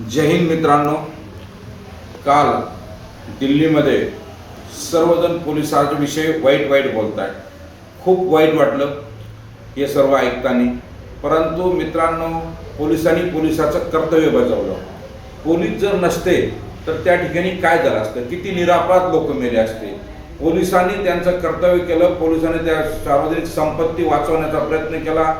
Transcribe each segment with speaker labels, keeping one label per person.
Speaker 1: जय हिंद मित्रांनो, काल दिल्लीमध्ये सर्वजण पोलिसांच्या विषयी वाईट बोलत आहेत. खूप वाईट वाटलं हे सर्व ऐकताना. परंतु मित्रांनो, पोलिसांनी पोलिसाचं कर्तव्य बजावलं. पोलीस जर नसते तर त्या ठिकाणी काय झालं असतं, किती निरापराध लोक मेले असते. पोलिसांनी त्यांचं कर्तव्य केलं. पोलिसांनी त्या सार्वजनिक संपत्ती वाचवण्याचा प्रयत्न केला.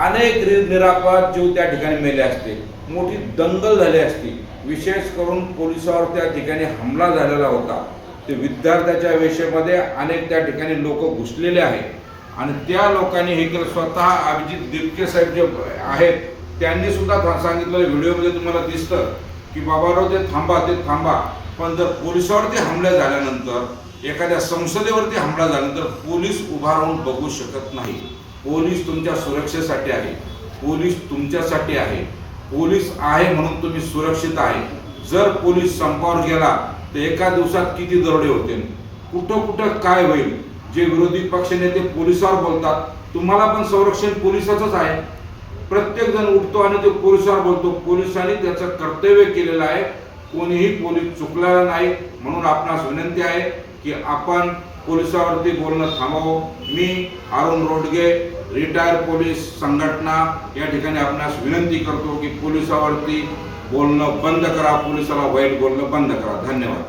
Speaker 1: अनेक निरापराध जीव त्या ठिकाणी मेले असते. मोठी दंगल झाली असती. विशेष करून पोलिसावर त्या ठिकाणी हमला झालेला होता. ते विद्यार्थ्याच्या वेशेमध्ये अनेक त्या ठिकाणी लोक घुसलेले आहेत आणि त्या लोकांनी हे केलं. स्वतः अभिजित दिपके साहेब जे आहेत त्यांनी सुद्धा सांगितलं, व्हिडिओमध्ये तुम्हाला दिसतं की बाबाराव ते थांबा. पण जर पोलिसावरती हमला झाल्यानंतर, एखाद्या संसदेवरती हमला झाल्यानंतर पोलीस उभा राहून बघू शकत नाही. पोलीस तुमच्या सुरक्षेसाठी आहे. पोलीस तुमच्यासाठी आहे. पोलीस आहे म्हणून तुम्ही सुरक्षित आहे. जर पोलीस संपावर गेला तर एका दिवसात किती दरोडे होतील, कुठं काय होईल. जे विरोधी पक्षनेते पोलिसावर बोलतात, तुम्हाला पण संरक्षण पोलिसाचंच आहे. प्रत्येक जण उठतो आणि ते पोलिसावर बोलतो. पोलिसांनी त्याचं कर्तव्य केलेलं आहे. कोणीही पोलीस चुकलेला नाही. म्हणून आपणास विनंती आहे की आपण पोलिसावरती बोलणं थांबवं. मी अरुण रोडगे, रिटायर पोलीस संघटना या ठिकाणी आपणास विनंती करतो की पोलिसावरती बोलणं बंद करा. पोलिसाला वाईट बोलणं बंद करा. धन्यवाद.